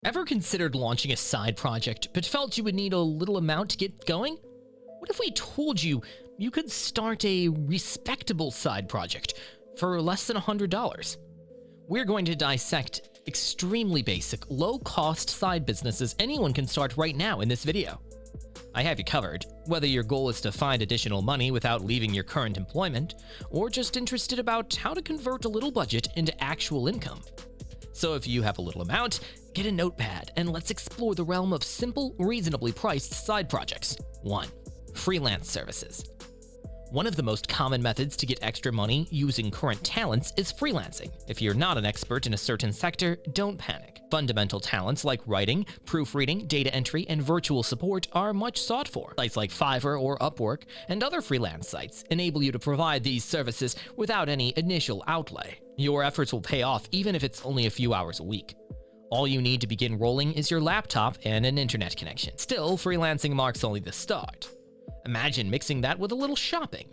Ever considered launching a side project, but felt you would need a little amount to get going? What if we told you you could start a respectable side project for less than $100? We're going to dissect extremely basic, low-cost side businesses anyone can start right now in this video. I have you covered, whether your goal is to find additional money without leaving your current employment, or just interested about how to convert a little budget into actual income. So if you have a little amount, get a notepad and let's explore the realm of simple, reasonably priced side projects. 1. Freelance services. One of the most common methods to get extra money using current talents is freelancing. If you're not an expert in a certain sector, don't panic. Fundamental talents like writing, proofreading, data entry, and virtual support are much sought for. Sites like Fiverr or Upwork and other freelance sites enable you to provide these services without any initial outlay. Your efforts will pay off even if it's only a few hours a week. All you need to begin rolling is your laptop and an internet connection. Still, freelancing marks only the start. Imagine mixing that with a little shopping.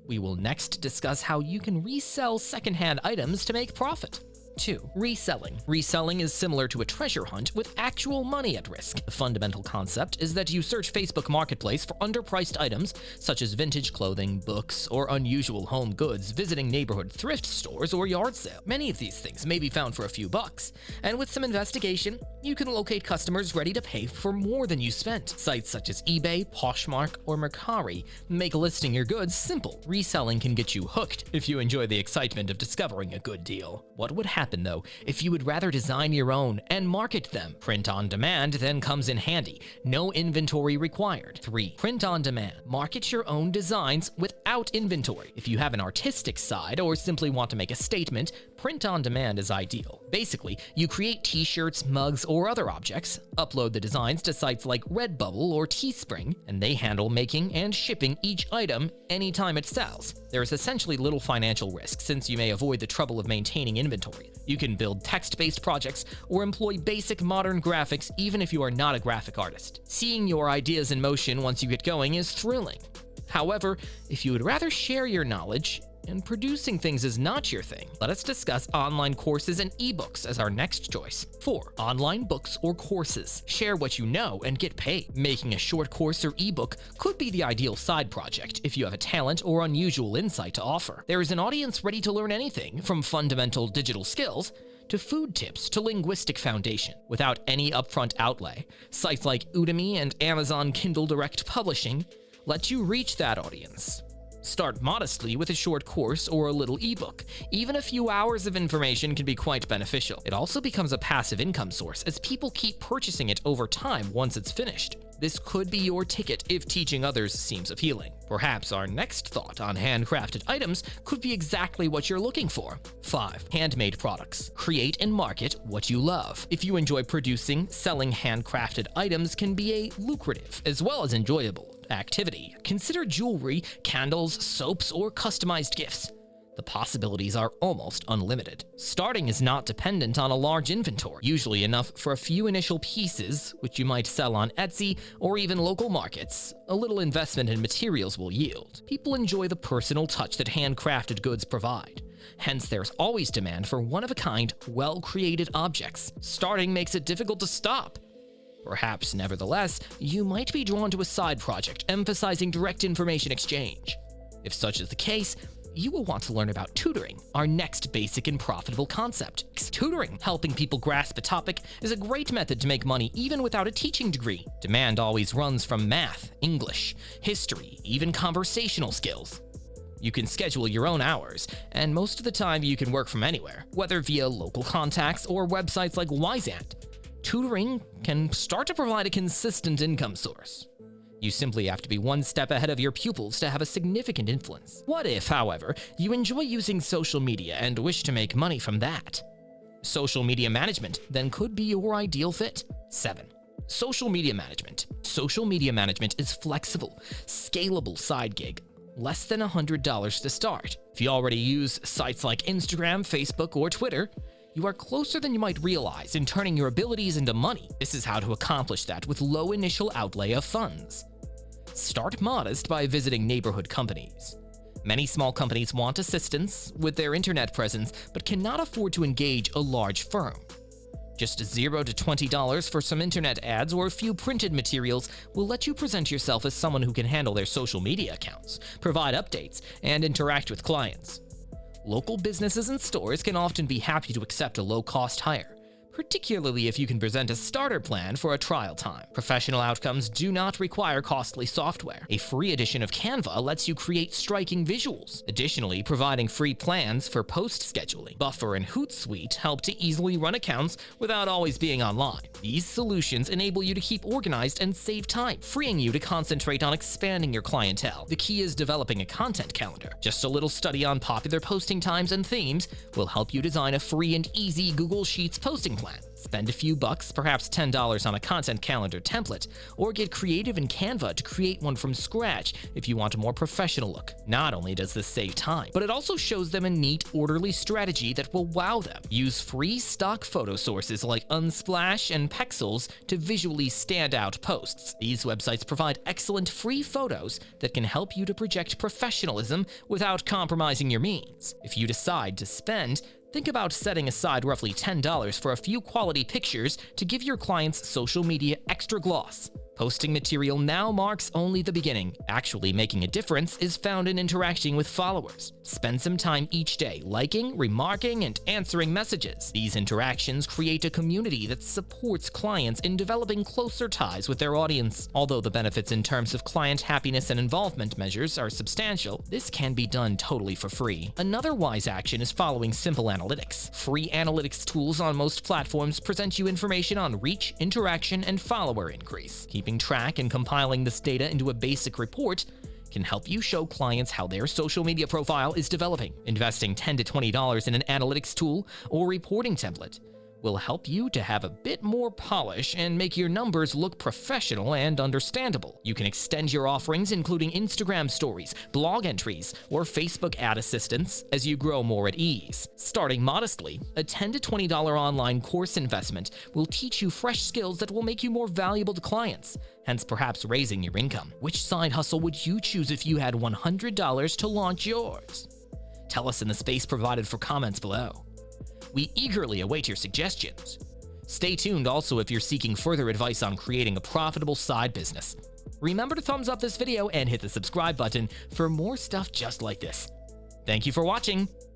We will next discuss how you can resell secondhand items to make profit. 2. Reselling. Reselling is similar to a treasure hunt with actual money at risk. The fundamental concept is that you search Facebook Marketplace for underpriced items such as vintage clothing, books, or unusual home goods, visiting neighborhood thrift stores or yard sales. Many of these things may be found for a few bucks, and with some investigation, you can locate customers ready to pay for more than you spent. Sites such as eBay, Poshmark, or Mercari make listing your goods simple. Reselling can get you hooked if you enjoy the excitement of discovering a good deal. What would happen though if you would rather design your own and market them? Print on demand then comes in handy. No inventory required. 3. Print on demand. Market your own designs without inventory. If you have an artistic side or simply want to make a statement, print on demand is ideal. Basically, you create t-shirts, mugs, or other objects, upload the designs to sites like Redbubble or Teespring, and they handle making and shipping each item anytime it sells. There is essentially little financial risk since you may avoid the trouble of maintaining inventory. You can build text-based projects or employ basic modern graphics even if you are not a graphic artist. Seeing your ideas in motion once you get going is thrilling. However, if you would rather share your knowledge, and producing things is not your thing, let us discuss online courses and ebooks as our next choice. 4. Online books or courses. Share what you know and get paid. Making a short course or ebook could be the ideal side project if you have a talent or unusual insight to offer. There is an audience ready to learn anything from fundamental digital skills to food tips to linguistic foundation without any upfront outlay. Sites like Udemy and Amazon Kindle Direct Publishing let you reach that audience. Start modestly with a short course or a little ebook. Even a few hours of information can be quite beneficial. It also becomes a passive income source as people keep purchasing it over time once it's finished. This could be your ticket if teaching others seems appealing. Perhaps our next thought on handcrafted items could be exactly what you're looking for. 5. Handmade products. Create and market what you love. If you enjoy producing, selling handcrafted items can be a lucrative as well as enjoyable activity. Consider jewelry, candles, soaps, or customized gifts. The possibilities are almost unlimited. Starting is not dependent on a large inventory, usually enough for a few initial pieces, which you might sell on Etsy or even local markets. A little investment in materials will yield. People enjoy the personal touch that handcrafted goods provide. Hence, there's always demand for one-of-a-kind, well-created objects. Starting makes it difficult to stop. Perhaps, nevertheless, you might be drawn to a side project emphasizing direct information exchange. If such is the case, you will want to learn about tutoring, our next basic and profitable concept. Tutoring, helping people grasp a topic, is a great method to make money even without a teaching degree. Demand always runs from math, English, history, even conversational skills. You can schedule your own hours, and most of the time you can work from anywhere, whether via local contacts or websites like Wyzant. Tutoring can start to provide a consistent income source. You simply have to be one step ahead of your pupils to have a significant influence. What if, however, you enjoy using social media and wish to make money from that? Social media management then could be your ideal fit. 7. Social media management. Social media management is flexible, scalable side gig. Less than $100 to start. If you already use sites like Instagram, Facebook, or Twitter, you are closer than you might realize in turning your abilities into money. This is how to accomplish that with low initial outlay of funds. Start modest by visiting neighborhood companies. Many small companies want assistance with their internet presence but cannot afford to engage a large firm. Just $0 to $20 for some internet ads or a few printed materials will let you present yourself as someone who can handle their social media accounts, provide updates, and interact with clients. Local businesses and stores can often be happy to accept a low-cost hire, particularly if you can present a starter plan for a trial time. Professional outcomes do not require costly software. A free edition of Canva lets you create striking visuals, additionally providing free plans for post scheduling. Buffer and Hootsuite help to easily run accounts without always being online. These solutions enable you to keep organized and save time, freeing you to concentrate on expanding your clientele. The key is developing a content calendar. Just a little study on popular posting times and themes will help you design a free and easy Google Sheets posting plan. Spend a few bucks, perhaps $10 on a content calendar template, or get creative in Canva to create one from scratch if you want a more professional look. Not only does this save time, but it also shows them a neat, orderly strategy that will wow them. Use free stock photo sources like Unsplash and Pexels to visually stand out posts. These websites provide excellent free photos that can help you to project professionalism without compromising your means. If you decide to spend, think about setting aside roughly $10 for a few quality pictures to give your clients' social media extra gloss. Posting material now marks only the beginning. Actually making a difference is found in interacting with followers. Spend some time each day liking, remarking, and answering messages. These interactions create a community that supports clients in developing closer ties with their audience. Although the benefits in terms of client happiness and involvement measures are substantial, this can be done totally for free. Another wise action is following simple analytics. Free analytics tools on most platforms present you information on reach, interaction, and follower increase. Keeping track and compiling this data into a basic report can help you show clients how their social media profile is developing. Investing $10 to $20 in an analytics tool or reporting template will help you to have a bit more polish and make your numbers look professional and understandable. You can extend your offerings, including Instagram stories, blog entries, or Facebook ad assistance as you grow more at ease. Starting modestly, a $10 to $20 online course investment will teach you fresh skills that will make you more valuable to clients, hence perhaps raising your income. Which side hustle would you choose if you had $100 to launch yours? Tell us in the space provided for comments below. We eagerly await your suggestions. Stay tuned also if you're seeking further advice on creating a profitable side business. Remember to thumbs up this video and hit the subscribe button for more stuff just like this. Thank you for watching.